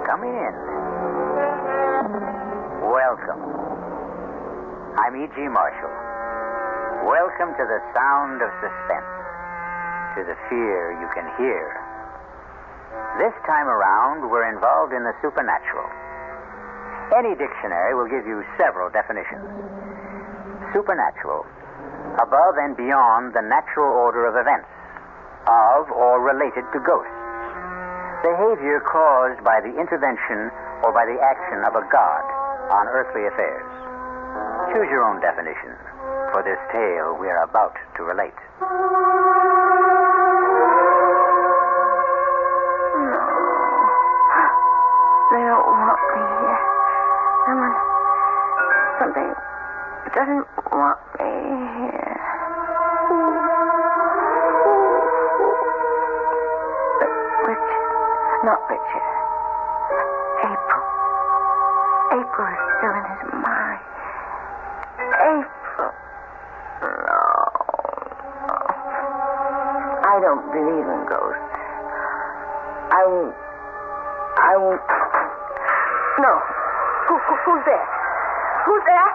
Come in. Welcome. I'm E.G. Marshall. Welcome to the sound of suspense, to the fear you can hear. This time around, we're involved in the supernatural. Any dictionary will give you several definitions. Supernatural, above and beyond the natural order of events, of or related to ghosts. Behavior caused by the intervention or by the action of a god on earthly affairs. Choose your own definition for this tale we are about to relate. No. They don't want me here. Something doesn't want me here. Not Richard. April. April is still in his mind. April. No. I don't believe in ghosts. I won't. No. Who's there? Who's there?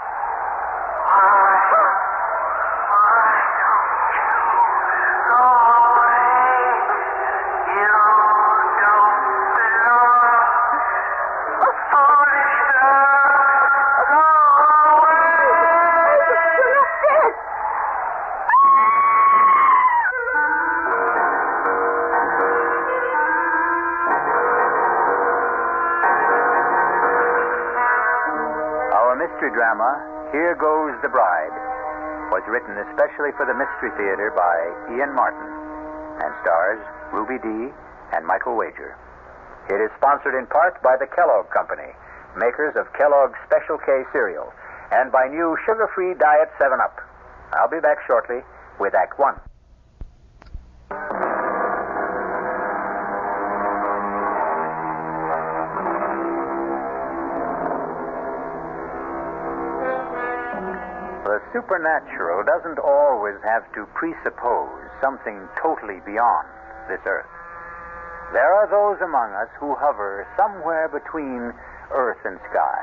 Mystery drama, Here Goes the Bride, was written especially for the Mystery Theater by Ian Martin and stars Ruby Dee and Michael Wager. It is sponsored in part by the Kellogg Company, makers of Kellogg's Special K cereal, and by new sugar-free Diet 7-Up. I'll be back shortly with Act 1. The supernatural doesn't always have to presuppose something totally beyond this earth. There are those among us who hover somewhere between earth and sky.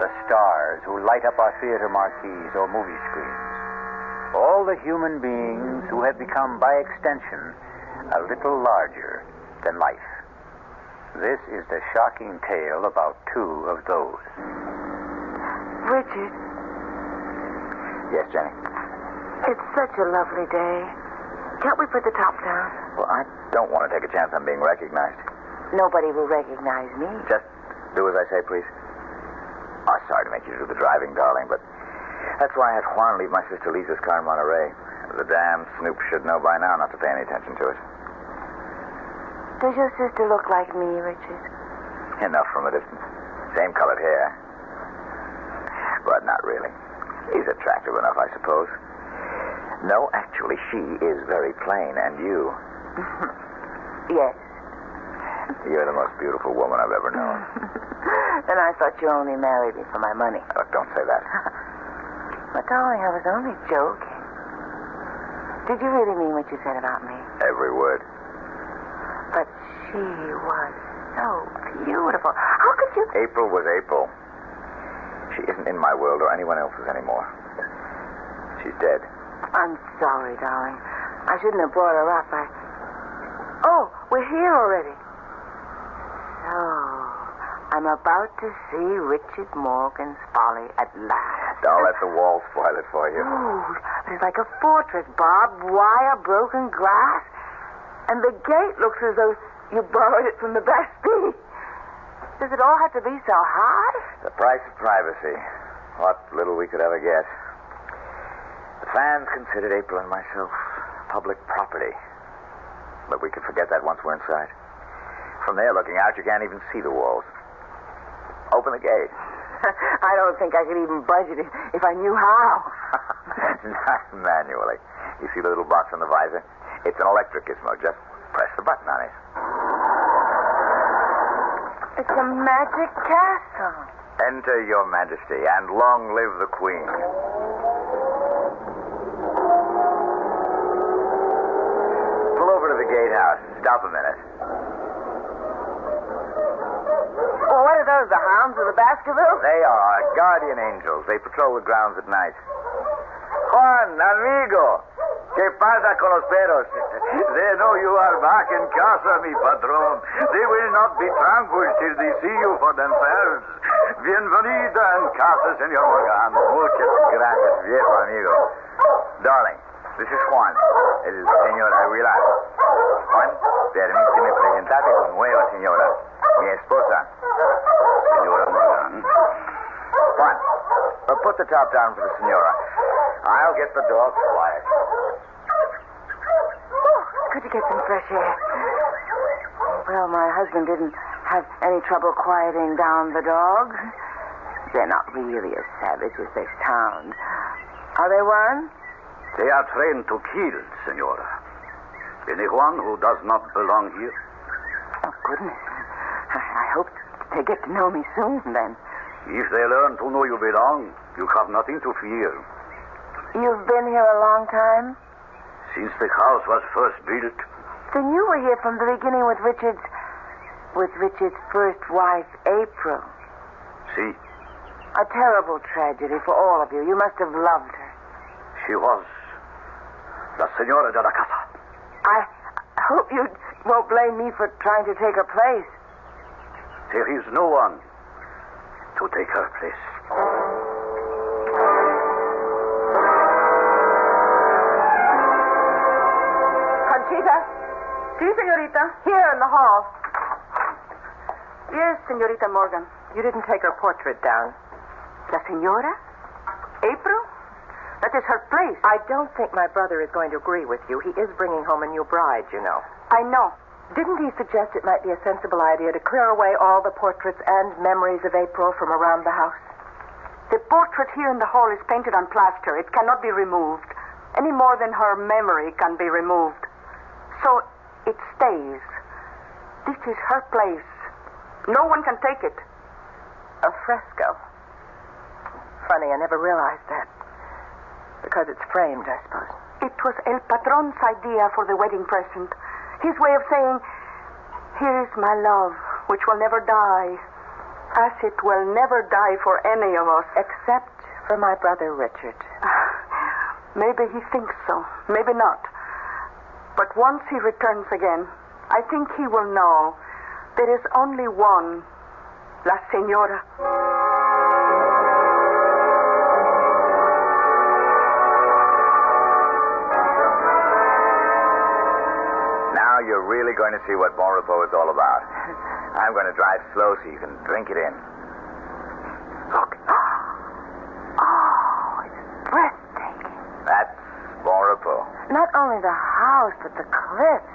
The stars who light up our theater marquees or movie screens. All the human beings who have become, by extension, a little larger than life. This is the shocking tale about two of those. Richard. Yes, Jenny? It's such a lovely day. Can't we put the top down? Well, I don't want to take a chance on being recognized. Nobody will recognize me. Just do as I say, please. Oh, sorry to make you do the driving, darling, but that's why I had Juan leave my sister Lisa's car in Monterey. The damn snoop should know by now not to pay any attention to it. Does your sister look like me, Richard? Enough from a distance. Same colored hair. But not really. He's attractive enough, I suppose. No, actually, she is very plain, and you... Yes. You're the most beautiful woman I've ever known. And I thought you only married me for my money. Look, don't say that. But, darling, I was only joking. Did you really mean what you said about me? Every word. But she was so beautiful. How could you... April was April. She isn't in my world or anyone else's anymore. She's dead. I'm sorry, darling. I shouldn't have brought her up. Oh, we're here already. So, I'm about to see Richard Morgan's Folly at last. Don't let the wall spoil it for you. Ooh, it's like a fortress. Barbed wire, broken glass. And the gate looks as though you borrowed it from the Bastille. Does it all have to be so high? The price of privacy. What little we could ever get. The fans considered April and myself public property. But we could forget that once we're inside. From there, looking out, you can't even see the walls. Open the gate. I don't think I could even budge it if I knew how. Not manually. You see the little box on the visor? It's an electric gizmo. Just press the button on it. It's a magic castle. Enter, Your Majesty, and long live the Queen. Pull over to the gatehouse. Stop a minute. What, the hounds of the Baskervilles? They are our guardian angels. They patrol the grounds at night. Juan, amigo. ¿Qué pasa con los perros? They know you are back in casa, mi patron. They will not be tranquil till they see you for themselves. Bienvenida en casa, señor Morgan. Muchas gracias, viejo amigo. Darling, this is Juan, el señor Aguilar. Juan, permíteme presentarte con nueva señora, mi esposa, señora Morgan. Juan, put the top down for the senora. I'll get the dogs quiet. Good to get some fresh air. Well, my husband didn't have any trouble quieting down the dogs. They're not really as savage as they sound. Are they one? They are trained to kill, senora. Anyone who does not belong here. Oh, goodness. I hope they get to know me soon, then. If they learn to know you belong, you have nothing to fear. You've been here a long time? Since the house was first built. Then you were here from the beginning with Richard's first wife, April. See, A terrible tragedy for all of you. You must have loved her. she was la señora de la casa. I hope you won't blame me for trying to take her place. There is no one to take her place. Conchita? Sí, señorita. Here in the hall. Yes, señorita Morgan. You didn't take her portrait down. La señora? April? That is her place. I don't think my brother is going to agree with you. He is bringing home a new bride, you know. I know. Didn't he suggest it might be a sensible idea to clear away all the portraits and memories of April from around the house? The portrait here in the hall is painted on plaster. It cannot be removed, any more than her memory can be removed. So it stays. This is her place. No one can take it. A fresco. Funny, I never realized that. Because it's framed, I suppose. It was El Patron's idea for the wedding present. His way of saying, here is my love, which will never die, as it will never die for any of us. Except for my brother Richard. Maybe he thinks so, maybe not. But once he returns again, I think he will know there is only one, La Señora. Now you're really going to see what Bon Repos is all about. I'm going to drive slow so you can drink it in. Look. Oh, it's breathtaking. That's Bon Repos. Not only the house, but the cliffs.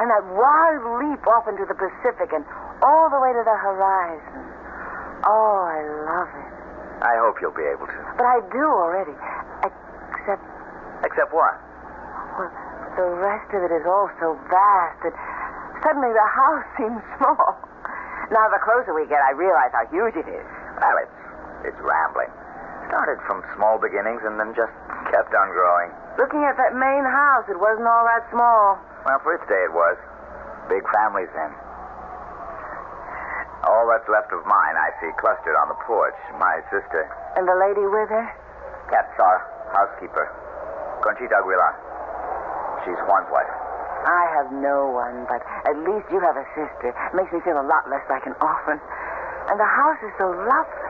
And that wild leap off into the Pacific and all the way to the horizon. Oh, I love it. I hope you'll be able to. But I do already. Except what? Well, the rest of it is all so vast that suddenly the house seems small. Now, the closer we get, I realize how huge it is. Well, it's rambling. Started from small beginnings and then just kept on growing. Looking at that main house, it wasn't all that small. Well, for its day it was. Big families then. All that's left of mine I see clustered on the porch. My sister. And the lady with her? That's our housekeeper. Conchita Aguilar. She's Juan's wife. I have no one, but at least you have a sister. It makes me feel a lot less like an orphan. And the house is so lovely.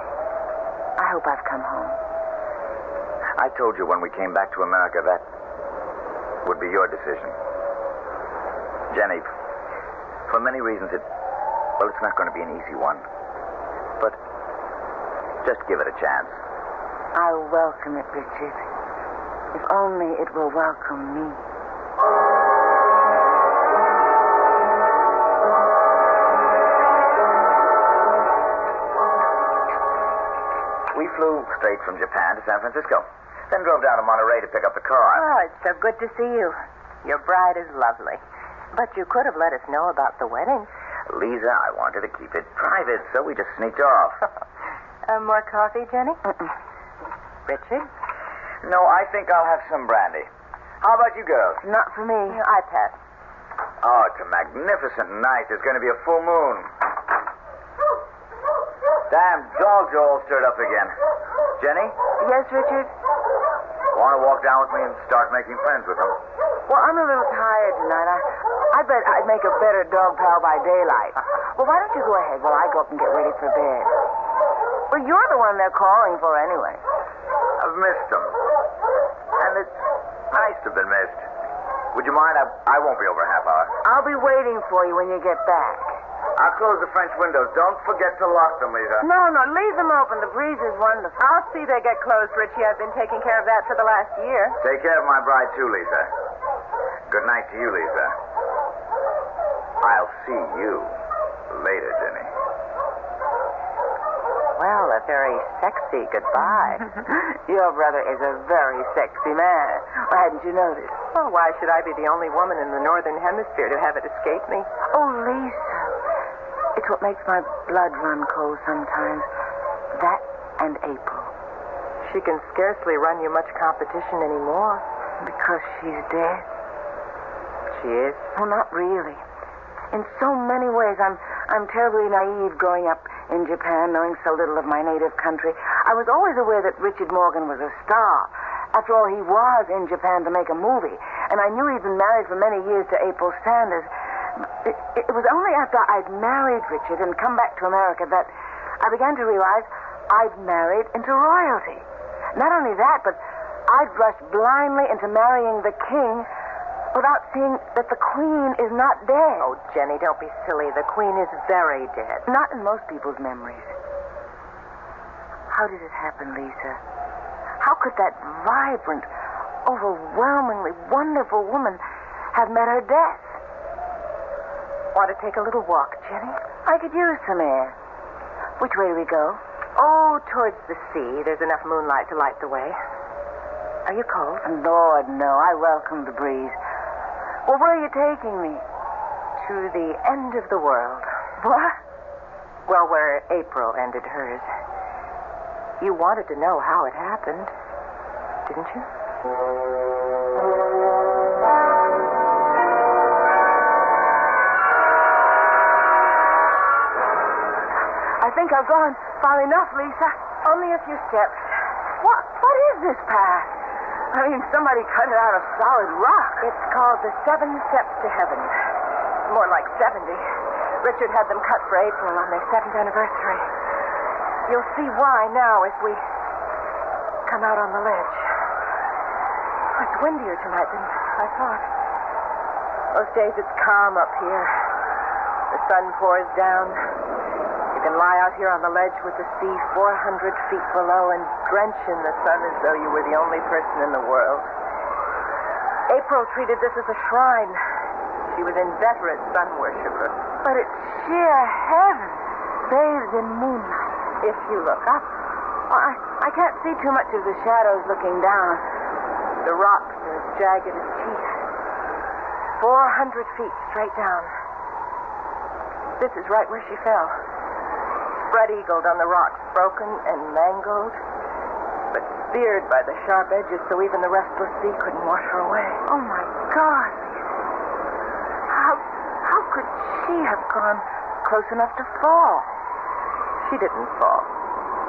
I hope I've come home. I told you when we came back to America that would be your decision. Jenny, for many reasons it's not going to be an easy one. But just give it a chance. I'll welcome it, Richard. If only it will welcome me. We flew straight from Japan to San Francisco. Then drove down to Monterey to pick up the car. Oh, it's so good to see you. Your bride is lovely. But you could have let us know about the wedding. Lisa, I wanted to keep it private, so we just sneaked off. More coffee, Jenny? Richard? No, I think I'll have some brandy. How about you girls? Not for me. I pass. Oh, it's a magnificent night. There's going to be a full moon. Damn dogs are all stirred up again. Jenny, Yes, Richard? want to walk down with me and start making friends with them? Well, I'm a little tired tonight. I bet I'd make a better dog pal by daylight. Well, why don't you go ahead while I go up and get ready for bed? Well, you're the one they're calling for anyway. I've missed them. And it's nice to have been missed. Would you mind? I won't be over a half hour. I'll be waiting for you when you get back. I'll close the French windows. Don't forget to lock them, Lisa. No, leave them open. The breeze is wonderful. I'll see they get closed, Richie. I've been taking care of that for the last year. Take care of my bride, too, Lisa. Good night to you, Lisa. I'll see you later, Jenny. Well, a very sexy goodbye. Your brother is a very sexy man. Why hadn't you noticed? Well, why should I be the only woman in the Northern Hemisphere to have it escape me? Oh, Lisa. It's what makes my blood run cold sometimes. That and April. She can scarcely run you much competition anymore. Because she's dead. She is? Well, not really. In so many ways, I'm terribly naive growing up in Japan, knowing so little of my native country. I was always aware that Richard Morgan was a star. After all, he was in Japan to make a movie. And I knew he'd been married for many years to April Sanders. It was only after I'd married Richard and come back to America that I began to realize I'd married into royalty. Not only that, but I'd rushed blindly into marrying the king without seeing that the Queen is not dead. Oh, Jenny, don't be silly. The Queen is very dead. Not in most people's memories. How did it happen, Lisa? How could that vibrant, overwhelmingly wonderful woman have met her death? Want to take a little walk, Jenny? I could use some air. Which way do we go? Oh, towards the sea. There's enough moonlight to light the way. Are you cold? Lord, no. I welcome the breeze. Well, where are you taking me? To the end of the world. What? Well, where April ended hers. You wanted to know how it happened, didn't you? I think I've gone far enough, Lisa. Only a few steps. What is this path? I mean, somebody cut it out of solid rock. It's called the 7 Steps to Heaven. More like 70. Richard had them cut for April on their 7th anniversary. You'll see why now as we come out on the ledge. It's windier tonight than I thought. Most days it's calm up here. The sun pours down. You can lie out here on the ledge with the sea 400 feet below and drench in the sun as though you were the only person in the world. April treated this as a shrine. She was an inveterate sun worshiper. But it's sheer heaven, bathed in moonlight. If you look up, I can't see too much of the shadows looking down. the rocks are as jagged as teeth. 400 feet straight down. This is right where she fell. Spread-eagled on the rocks, broken and mangled, but speared by the sharp edges so even the restless sea couldn't wash her away. Oh, my God. How could she have gone close enough to fall? She didn't fall.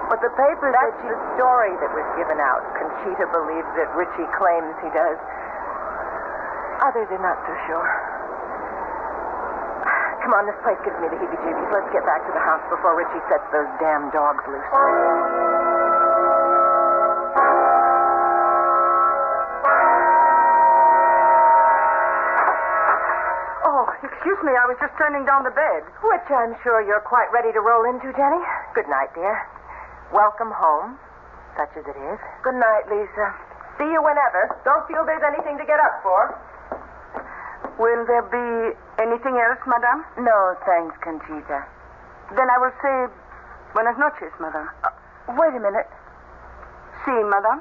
But the papers That's said she... the story that was given out. Conchita believes it. Richie claims he does. Others are not so sure. Come on, this place gives me the heebie-jeebies. Let's get back to the house before Richie sets those damn dogs loose. Oh, excuse me, I was just turning down the bed. Which I'm sure you're quite ready to roll into, Jenny. Good night, dear. Welcome home, such as it is. Good night, Lisa. See you whenever. Don't feel there's anything to get up for. Will there be anything else, madame? No, thanks, Conchita. Then I will say buenas noches, madame. Wait a minute. Sí, madame.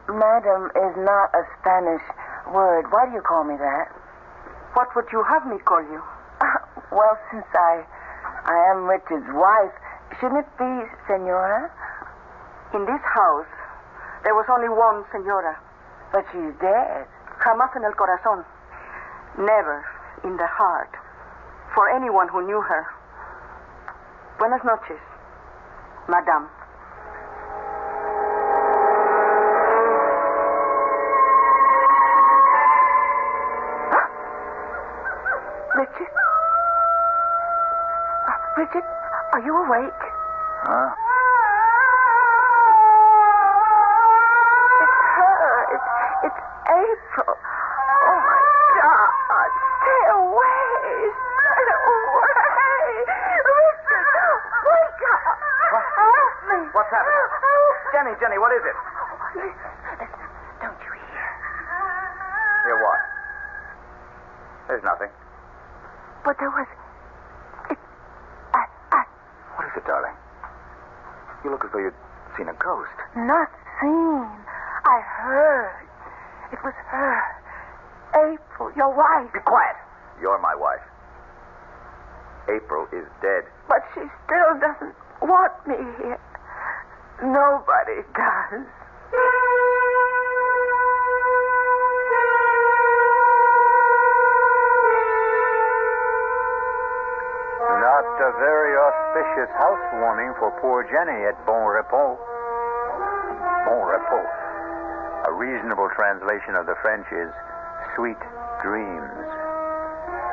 Madam is not a Spanish word. Why do you call me that? What would you have me call you? Well, since I am Richard's wife, shouldn't it be Senora? In this house, there was only one senora. But she's dead. Jamás en el corazón. Never in the heart. For anyone who knew her. Buenas noches. Madame. Richard? Richard, are you awake? Huh? It's her. It's April. Oh, my God. Stay away. Stay away. Richard, wake up. Help me. What's happening? Jenny, what is it? Listen. Don't you hear? Hear what? There's nothing. But there was... What is it, darling? You look as though you'd seen a ghost. Not seen. I heard. It was her. April, your wife. Be quiet. You're my wife. April is dead. But she still doesn't want me here. Nobody does. Not a very auspicious housewarming for poor Jenny at Bon Repos. Bon Repos. A reasonable translation of the French is sweet dreams.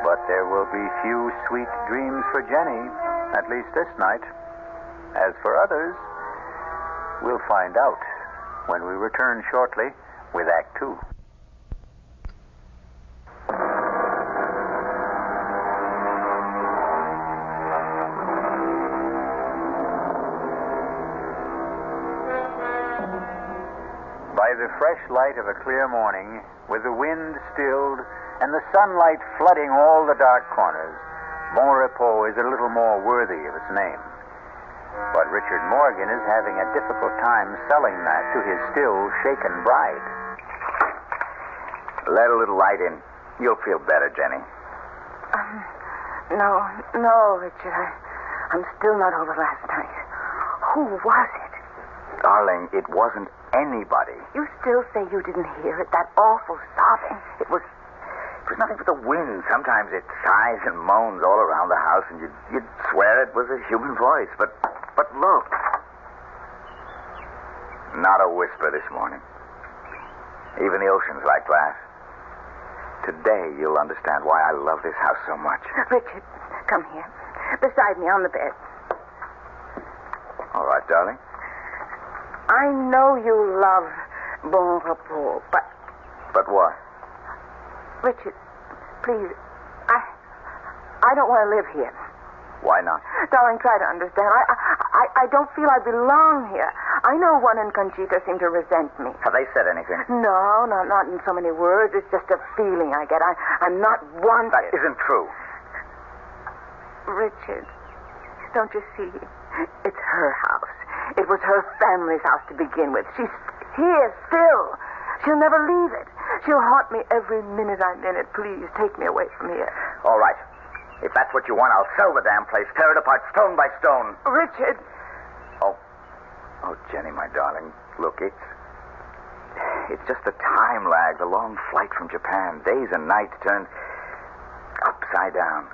But there will be few sweet dreams for Jenny, at least this night. As for others, we'll find out when we return shortly with Act Two. By the fresh light of a clear morning, with the wind stilled and the sunlight flooding all the dark corners, Bon Repos is a little more worthy of its name. But Richard Morgan is having a difficult time selling that to his still shaken bride. Let a little light in. You'll feel better, Jenny. No, Richard. I'm still not over last night. Who was it? Darling, it wasn't anybody. You still say you didn't hear it? That awful sobbing. It was nothing but the wind. Sometimes it sighs and moans all around the house, and you'd swear it was a human voice. But look. Not a whisper this morning. Even the ocean's like glass. Today you'll understand why I love this house so much. Richard, come here. Beside me on the bed. All right, darling. I know you love Bon Repos, but... But what? Richard, please, I don't want to live here. Why not? Darling, try to understand. I don't feel I belong here. I know Juan and Conchita seem to resent me. Have they said anything? No, not in so many words. It's just a feeling I get. I'm not wanted. That isn't true. Richard, don't you see? It's her house. It was her family's house to begin with. She's here still. She'll never leave it. She'll haunt me every minute I'm in it. Please, take me away from here. All right. If that's what you want, I'll sell the damn place, tear it apart stone by stone. Richard. Oh, Jenny, my darling, look, it's just the time lag, the long flight from Japan. Days and nights turned upside down.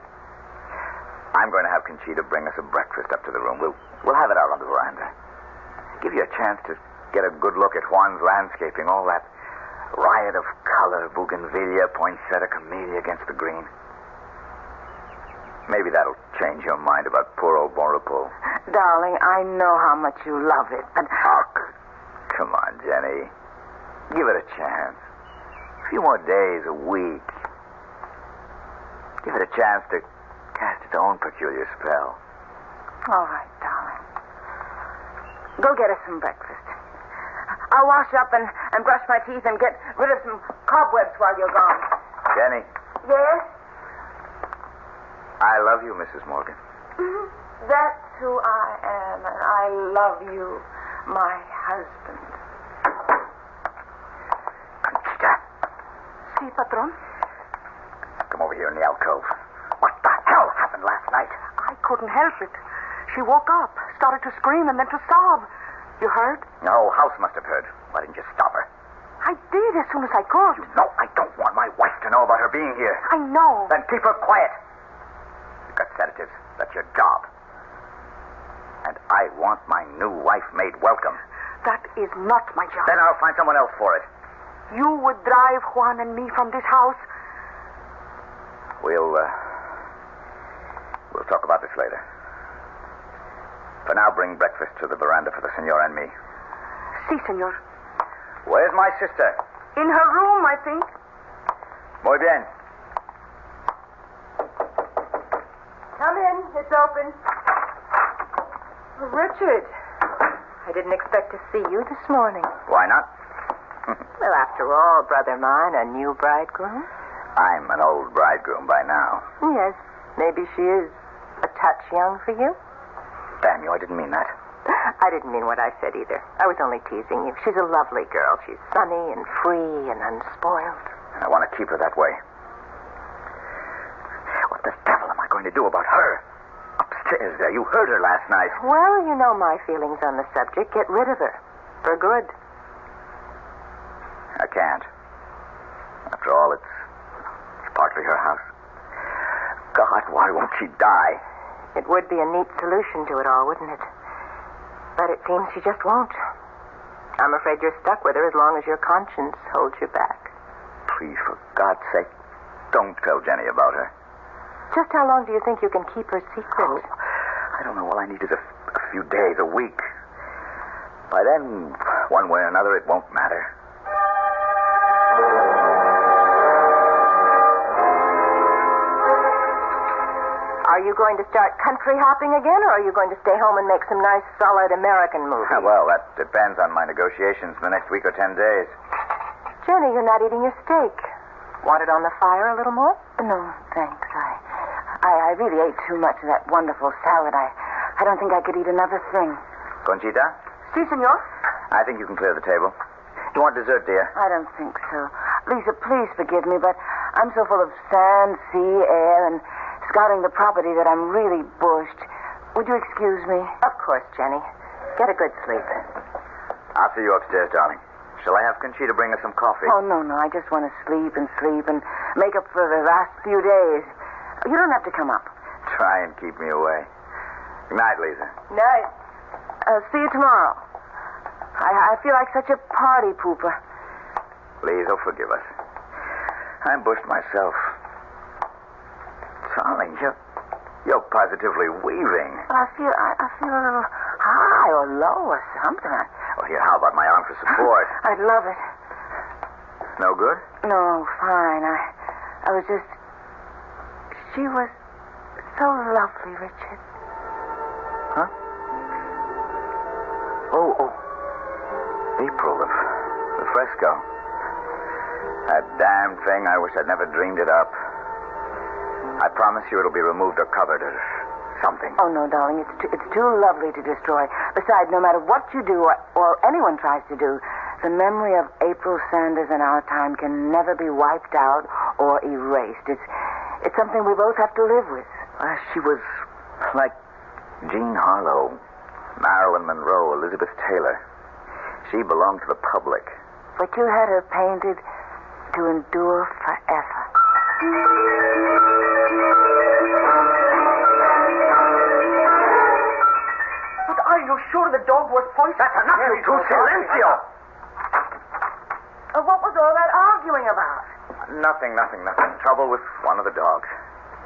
I'm going to have Conchita bring us a breakfast up to the room. We'll have it out on the veranda. Give you a chance to get a good look at Juan's landscaping, all that riot of color, bougainvillea, poinsettia, camellia against the green. Maybe that'll change your mind about poor old Bon Repos. Darling, I know how much you love it. And... Oh, come on, Jenny. Give it a chance. A few more days, a week. Give it a chance to cast its own peculiar spell. All right, darling. Go get us some breakfast. I'll wash up and brush my teeth and get rid of some cobwebs while you're gone. Jenny. Yes? I love you, Mrs. Morgan. Mm-hmm. That's who I am, and I love you, my husband. Conchita. Si, patron? Come over here in the alcove. What the hell happened last night? I couldn't help it. She woke up, started to scream, and then to sob. You heard? No, House must have heard. Why didn't you stop her? I did as soon as I could. No, I don't want my wife to know about her being here. I know. Then keep her quiet. You've got sedatives. That's your job. And I want my new wife made welcome. That is not my job. Then I'll find someone else for it. You would drive Juan and me from this house? We'll talk about this later. For now, bring breakfast to the veranda for the senor and me. Si, senor. Where's my sister? In her room, I think. Muy bien. Come in. It's open. Richard, I didn't expect to see you this morning. Why not? Well, after all, brother mine, a new bridegroom. I'm an old bridegroom by now. Yes, maybe she is a touch young for you. Damn you, I didn't mean that. I didn't mean what I said either. I was only teasing you. She's a lovely girl. She's sunny and free and unspoiled. And I want to keep her that way. What the devil am I going to do about her? Upstairs there. You heard her last night. Well, you know my feelings on the subject. Get rid of her. For good. I can't. After all, it's partly her house. God, why won't she die? It would be a neat solution to it all, wouldn't it? But it seems she just won't. I'm afraid you're stuck with her as long as your conscience holds you back. Please, for God's sake, don't tell Jenny about her. Just how long do you think you can keep her secret? Oh, I don't know. All I need is a few days, a week. By then, one way or another, it won't matter. Are you going to start country hopping again, or are you going to stay home and make some nice, solid American movies? Well, that depends on my negotiations in the next week or 10 days. Jenny, you're not eating your steak. Want it on the fire a little more? No, thanks. I really ate too much of that wonderful salad. I don't think I could eat another thing. Conchita, Si, senor. I think you can clear the table. You want dessert, dear? I don't think so. Lisa, please forgive me, but I'm so full of sand, sea, air, and scouting the property that I'm really bushed. Would you excuse me? Of course, Jenny. Get a good sleep. I'll see you upstairs, darling. Shall I have Conchita bring us some coffee? Oh, no. I just want to sleep and make up for the last few days. You don't have to come up. Try and keep me away. Good night, Lisa. Night. See you tomorrow. I feel like such a party pooper. Please, forgive us. I'm bushed myself. Darling, you're positively weaving. I feel a little high or low or something. Well, here, how about my arm for support? I'd love it. No good? No, fine. I was just... She was so lovely, Richard. Huh? Oh. April, the fresco. That damn thing, I wish I'd never dreamed it up. I promise you it'll be removed or covered or something. Oh, no, darling. It's too lovely to destroy. Besides, no matter what you do or anyone tries to do, the memory of April Sanders in our time can never be wiped out or erased. It's something we both have to live with. She was like Jean Harlow, Marilyn Monroe, Elizabeth Taylor. She belonged to the public. But you had her painted to endure forever. But are you sure the dog was poisoned? That's enough, you two. Silencio! What was all that arguing about? Nothing. Trouble with one of the dogs.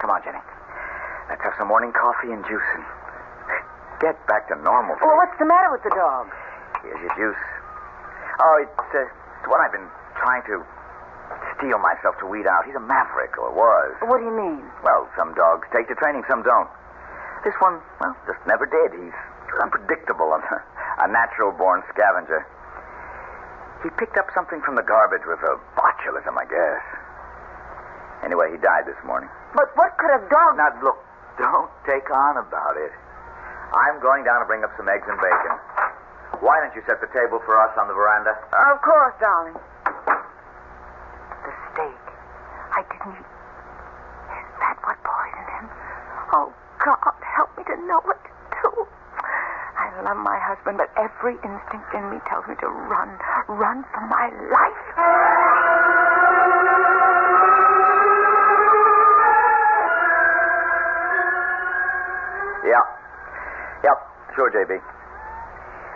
Come on, Jenny. Let's have some morning coffee and juice and get back to normal. Well, what's the matter with the dog? Here's your juice. Oh, it's what I've been trying to steel myself to weed out. He's a maverick, or was. What do you mean? Well, some dogs take to training, some don't. This one, well, just never did. He's unpredictable, a natural-born scavenger. He picked up something from the garbage with a botulism, I guess. Anyway, he died this morning. But what could a dog... Now, look, don't take on about it. I'm going down to bring up some eggs and bacon. Why don't you set the table for us on the veranda? Of course, darling. The steak. I didn't eat... Is that what poisoned him? Oh, God, help me to know what to do. I love my husband, but every instinct in me tells me to run for my life. Yep, sure, JB.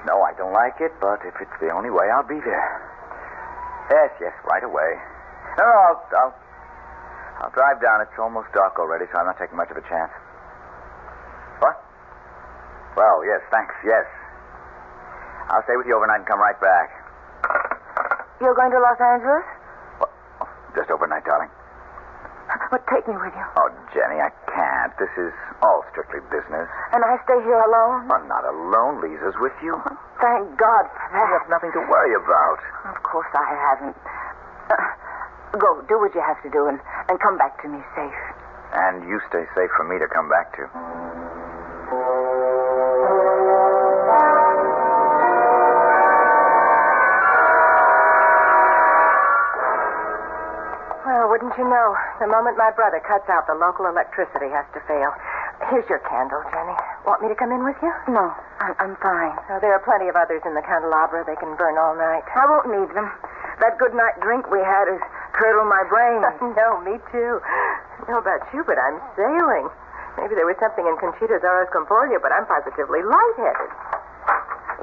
No, I don't like it, but if it's the only way, I'll be there. Yes, right away. No, I'll drive down. It's almost dark already, so I'm not taking much of a chance. What? Well, yes, thanks, yes. I'll stay with you overnight and come right back. You're going to Los Angeles? What? Oh, just overnight, darling. But take me with you. Oh, Jenny, I can't. This is all strictly business. And I stay here alone? I'm not alone. Lisa's with you. Thank God for that. You have nothing to worry about. Of course I haven't. Go, do what you have to do, and come back to me safe. And you stay safe for me to come back to. Well, wouldn't you know, the moment my brother cuts out, the local electricity has to fail. Here's your candle, Jenny. Want me to come in with you? No, I'm fine. Oh, there are plenty of others in the candelabra. They can burn all night. I won't need them. That good night drink we had has curdled my brain. No, me too. I don't know about you, but I'm sailing. Maybe there was something in Conchita Zora's Comportia, but I'm positively lightheaded.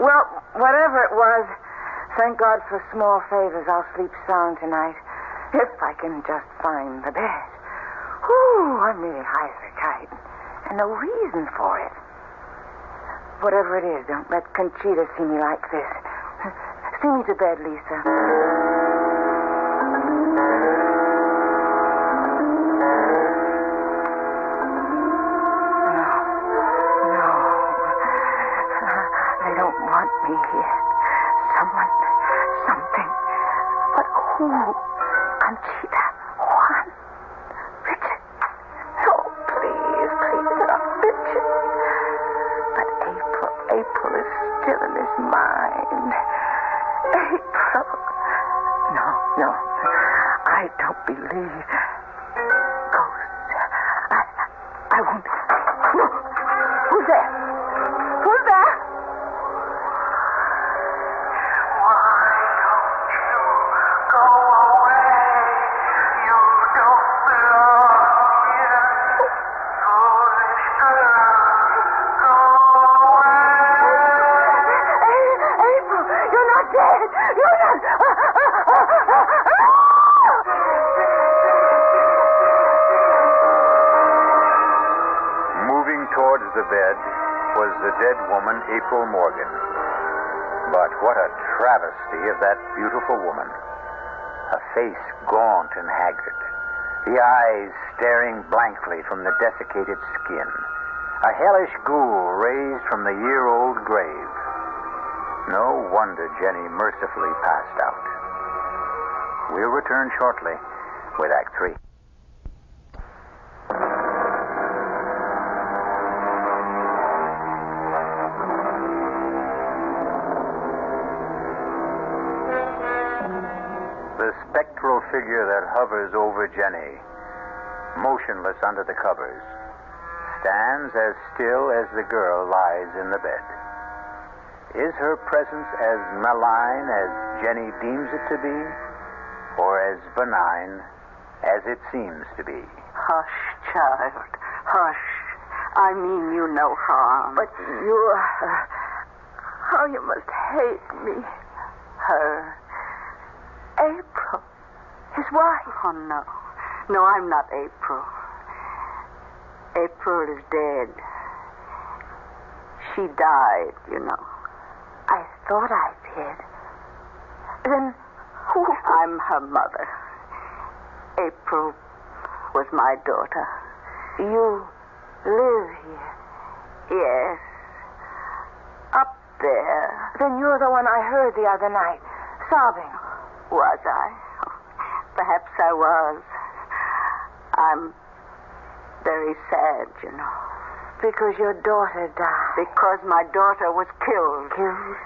Well, whatever it was, thank God for small favors. I'll sleep sound tonight. If I can just find the bed. Whew, I'm really high as a kite. And no reason for it. Whatever it is, don't let Conchita see me like this. See me to bed, Lisa. No. They don't want me here. Someone, something. But who? Conchita, Juan, Richard. No, please, not Richard. But April is still in his mind. April. No, I don't believe ghosts. I won't. No. Who's there? Who's there? The bed was the dead woman, April Morgan. But what a travesty of that beautiful woman. A face gaunt and haggard, the eyes staring blankly from the desiccated skin, a hellish ghoul raised from the year-old grave. No wonder Jenny mercifully passed out. We'll return shortly with Act 3. The spectral figure that hovers over Jenny, motionless under the covers, stands as still as the girl lies in the bed. Is her presence as malign as Jenny deems it to be, or as benign as it seems to be? Hush, child. Hush. I mean you no harm. But you... how you must hate me. Her. April. His wife. Oh, no. No, I'm not April. April is dead. She died, you know. I thought I did. Then who? I'm her mother. April was my daughter. You live here? Yes. Up there. Then you're the one I heard the other night, sobbing. Was I? Perhaps I was. I'm very sad, you know. Because your daughter died. Because my daughter was killed. Killed?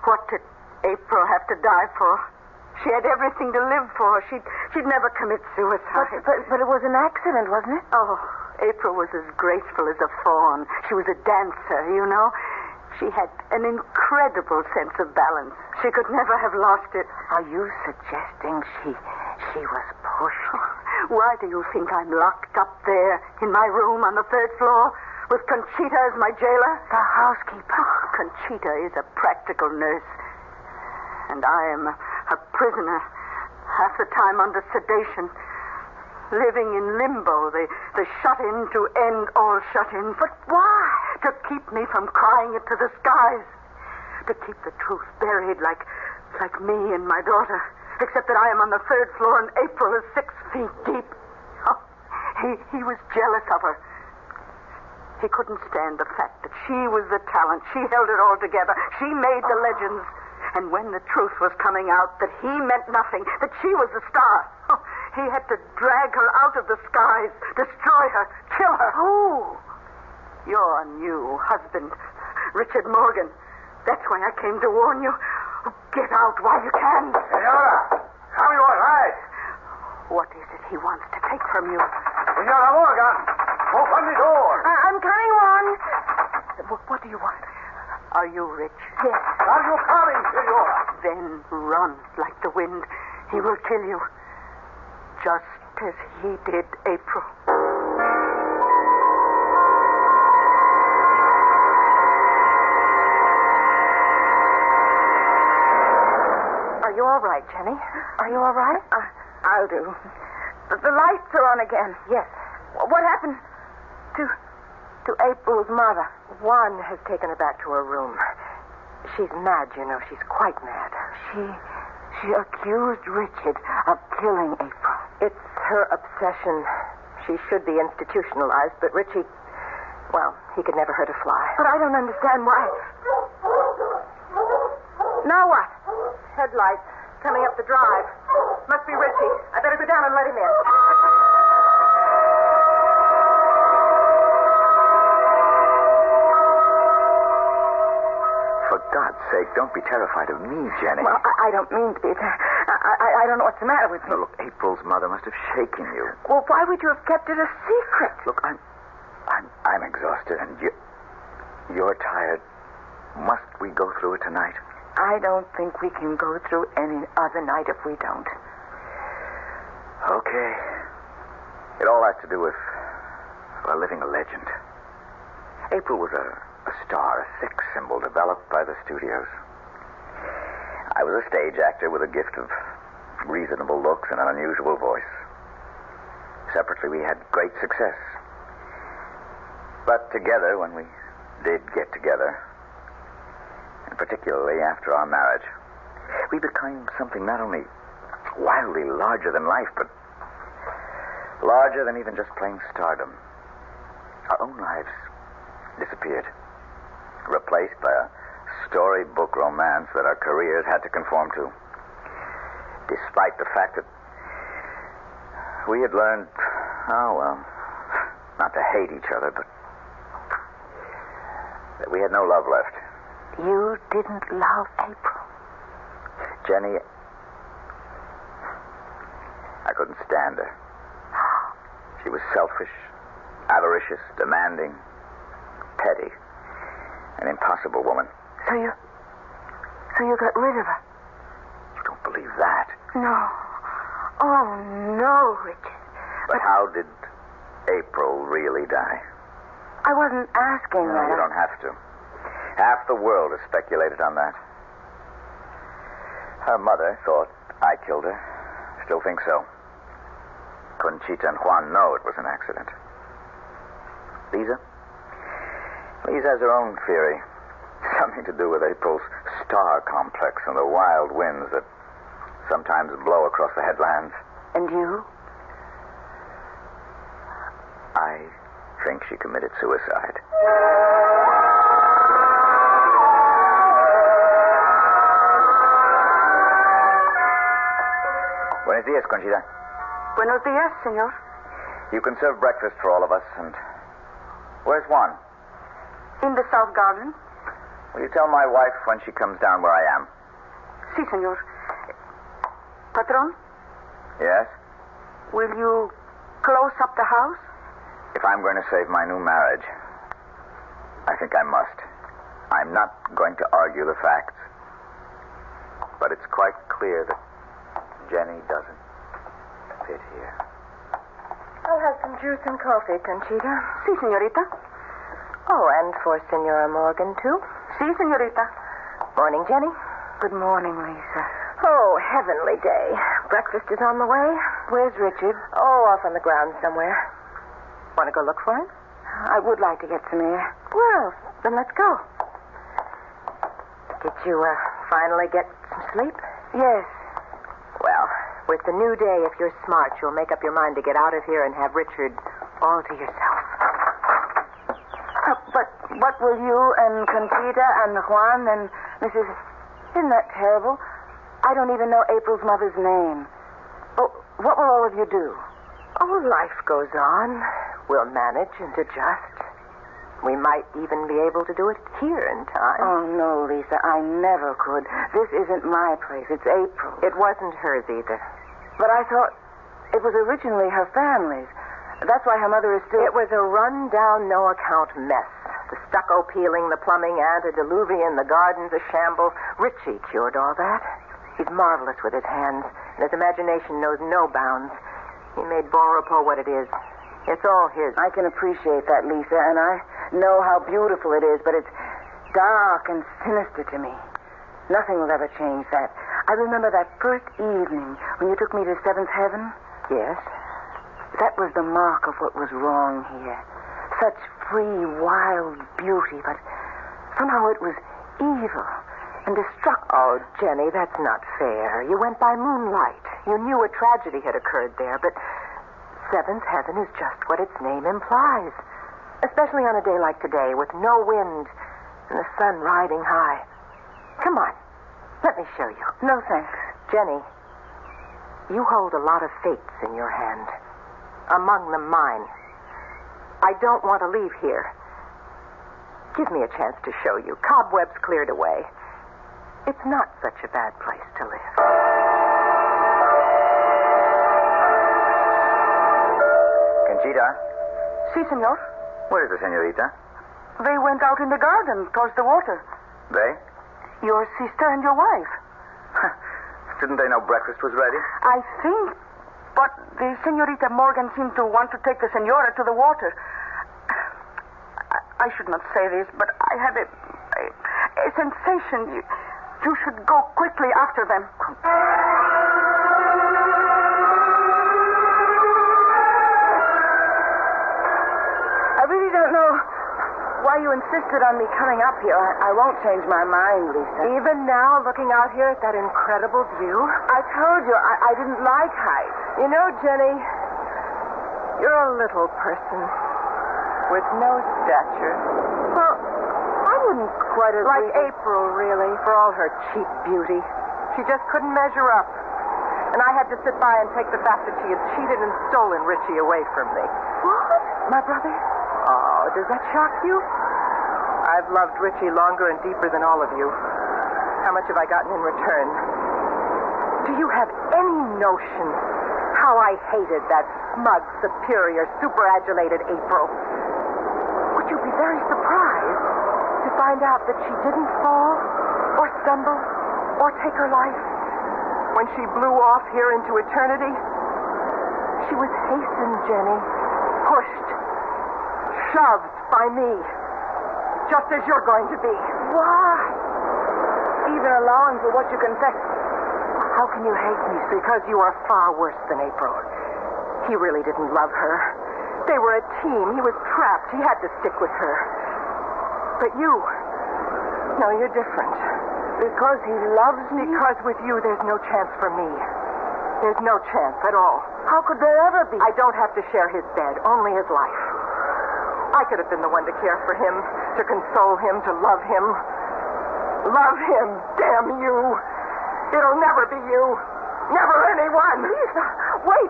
What did April have to die for? She had everything to live for. She'd never commit suicide. But it was an accident, wasn't it? Oh, April was as graceful as a fawn. She was a dancer, you know. She had an incredible sense of balance. She could never have lost it. Are you suggesting she was pushed? Why do you think I'm locked up there in my room on the 3rd floor? with Conchita as my jailer? The housekeeper. Oh, Conchita is a practical nurse. And I am a prisoner, half the time under sedation, living in limbo, the shut-in to end all shut-ins. But why? To keep me from crying it to the skies. To keep the truth buried like me and my daughter. Except that I am on the 3rd floor and April is 6 feet deep. Oh, he was jealous of her. He couldn't stand the fact that she was the talent. She held it all together. She made the legends. And when the truth was coming out that he meant nothing, that she was the star, he had to drag her out of the skies, destroy her, kill her. Who? Your new husband, Richard Morgan. That's why I came to warn you. Get out while you can. Senora, are you all right? What is it he wants to take from you? Senora Morgan, open the door. I'm coming, Juan. What do you want? Are you rich? Yes. Are you coming, Senora? Then run like the wind. He will kill you. Just as he did April. Are you all right, Jenny? Are you all right? I'll do. The lights are on again. Yes. What happened to April's mother? Juan has taken her back to her room. She's mad, you know. She's quite mad. She accused Richard of killing April. It's her obsession. She should be institutionalized, but Richie, well, he could never hurt a fly. But I don't understand why. Now what? Headlights coming up the drive. Must be Richie. I better go down and let him in. For God's sake, don't be terrified of me, Jenny. Well, I don't mean to be. I don't know what's the matter with me. No, look, April's mother must have shaken you. Well, why would you have kept it a secret? Look, I'm exhausted, and you're tired. Must we go through it tonight? I don't think we can go through any other night if we don't. Okay. It all has to do with, well, living a legend. April was a star, a sex symbol developed by the studios. I was a stage actor with a gift of reasonable looks and an unusual voice. Separately, we had great success. But together, when we did get together, and particularly after our marriage, we became something not only wildly larger than life, but larger than even just plain stardom. Our own lives disappeared, replaced by a storybook romance that our careers had to conform to, despite the fact that we had learned, not to hate each other, but that we had no love left. You didn't love April. Jenny, I couldn't stand her. She was selfish, avaricious, demanding, petty, an impossible woman. So you got rid of her? You don't believe that? No. Oh, no, Richard. But how did April really die? I wasn't asking No, that. you don't have to. Half the world has speculated on that. Her mother thought I killed her. Still think so. Conchita and Juan know it was an accident. Lisa has her own theory. Something to do with April's star complex and the wild winds that sometimes blow across the headlands. And you? I think she committed suicide. Buenos días, Conchita. Buenos días, senor. You can serve breakfast for all of us, and... Where's Juan? In the South Garden? Will you tell my wife when she comes down where I am? Si, senor. Patron, Yes? will you close up the house? If I'm going to save my new marriage, I think I must. I'm not going to argue the facts. But it's quite clear that Jenny doesn't fit here. I'll have some juice and coffee, Conchita. Si, señorita. Oh, and for Senora Morgan, too? Si, senorita. Morning, Jenny. Good morning, Lisa. Oh, heavenly day. Breakfast is on the way. Where's Richard? Oh, off on the grounds somewhere. Want to go look for him? I would like to get some air. Well, then let's go. Did you finally get some sleep? Yes. Well, with the new day, if you're smart, you'll make up your mind to get out of here and have Richard all to yourself. But what will you and Conchita and Juan and Mrs. Isn't that terrible? I don't even know April's mother's name. Oh, what will all of you do? Oh, life goes on. We'll manage and adjust. We might even be able to do it here in time. Oh, no, Lisa, I never could. This isn't my place. It's April's. It wasn't hers either. But I thought it was originally her family's. That's why her mother is still... It was a run-down, no-account mess. The stucco peeling, the plumbing, antediluvian, the gardens a shambles. Richie cured all that. He's marvelous with his hands, and his imagination knows no bounds. He made Bon Repos what it is. It's all his. I can appreciate that, Lisa, and I know how beautiful it is, but it's dark and sinister to me. Nothing will ever change that. I remember that first evening when you took me to Seventh Heaven. Yes? That was the mark of what was wrong here. Such free, wild beauty, but somehow it was evil and destructive. Oh, Jenny, that's not fair. You went by moonlight. You knew a tragedy had occurred there, but Seventh Heaven is just what its name implies. Especially on a day like today, with no wind and the sun riding high. Come on. Let me show you. No, thanks. Jenny, you hold a lot of fates in your hand. Among them mine. I don't want to leave here. Give me a chance to show you. Cobwebs cleared away. It's not such a bad place to live. Conchita, Si, senor. where is the senorita? They went out in the garden towards the water. They? Your sister and your wife. Didn't they know breakfast was ready? I think, but the Senorita Morgan seemed to want to take the senora to the water. I should not say this, but I had a sensation you should go quickly after them. I really don't know why you insisted on me coming up here. I won't change my mind, Lisa. Even now, looking out here at that incredible view? I told you I didn't like height. You know, Jenny, you're a little person with no stature. Well, I wouldn't quite agree. Like April, really, for all her cheap beauty. She just couldn't measure up. And I had to sit by and take the fact that she had cheated and stolen Richie away from me. What? My brother? Oh, does that shock you? I've loved Richie longer and deeper than all of you. How much have I gotten in return? Do you have any notion how I hated that smug, superior, superadulated April? Would you be very surprised to find out that she didn't fall or stumble or take her life when she blew off here into eternity? She was hastened, Jenny, pushed, shoved by me, just as you're going to be. Why? Even allowing for what you confess. How can you hate me? Because you are far worse than April. He really didn't love her. They were a team. He was trapped. He had to stick with her. But you, no, you're different. Because he loves me? Because with you, there's no chance for me. There's no chance at all. How could there ever be? I don't have to share his bed, only his life. I could have been the one to care for him, to console him, to love him. Love him, damn you. It'll never be you. Never anyone. Lisa, wait.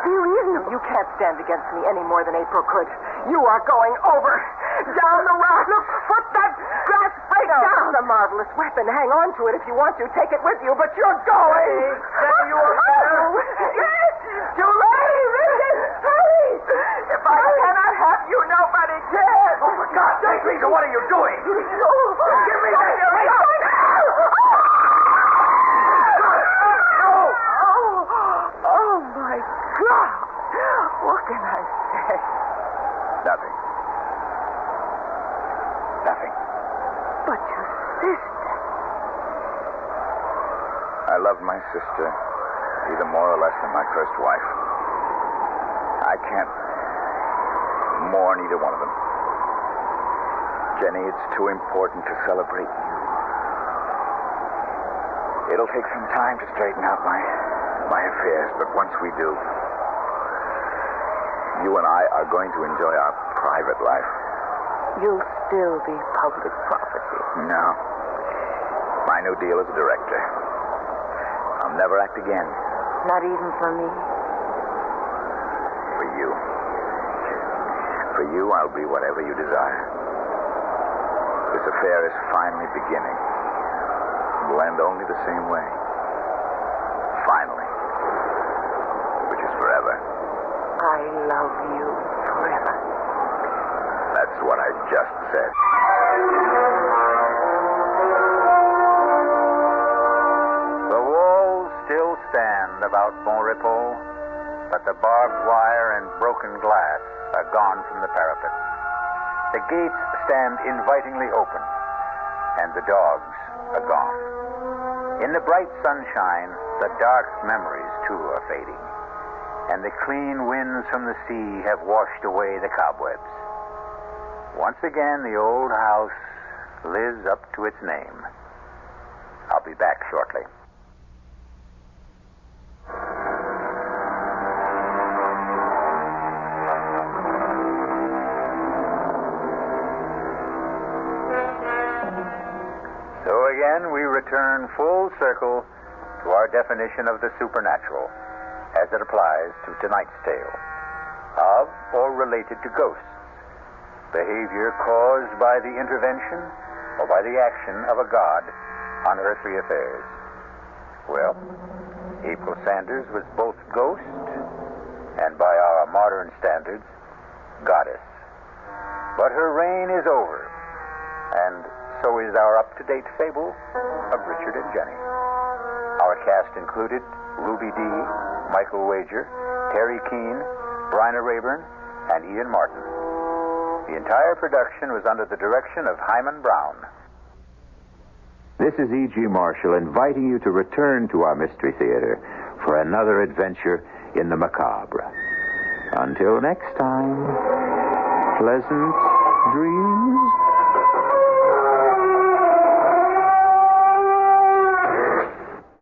There is no... You can't stand against me any more than April could. You are going over. Down the rock. Look, put that grass break down. It's a marvelous weapon. Hang on to it if you want to. Take it with you, but you're going. Stay you up there. Yes, too late. Hurry. If I cannot have you, nobody can. Oh, for God's sake, Lisa, what are you doing? Give me that. Oh, my God. What can I say? Nothing. loved my sister either more or less than my first wife. I can't mourn either one of them. Jenny, it's too important to celebrate you. It'll take some time to straighten out my affairs, but once we do, you and I are going to enjoy our private life. You'll still be public property. No. My new deal as a director. I'll never act again. Not even for me. For you. For you, I'll be whatever you desire. This affair is finally beginning. We'll end only the same way. Finally. Which is forever. I love you forever. That's what I just said. The walls still stand about Bon Repos, but the barbed wire and broken glass are gone from the parapet. The gates stand invitingly open, and the dogs are gone. In the bright sunshine, the dark memories, too, are fading, and the clean winds from the sea have washed away the cobwebs. Once again, the old house lives up to its name. I'll be back shortly. So again, we return full circle to our definition of the supernatural as it applies to tonight's tale, of or related to ghosts, behavior caused by the intervention or by the action of a god on earthly affairs. Well, April Sanders was both ghost and, by our modern standards, goddess. But her reign is over, and so is our up-to-date fable of Richard and Jenny. Our cast included Ruby Dee, Michael Wager, Terry Keane, Bryna Rayburn, and Ian Martin. The entire production was under the direction of Hyman Brown. This is E.G. Marshall inviting you to return to our Mystery Theater for another adventure in the macabre. Until next time, pleasant dreams.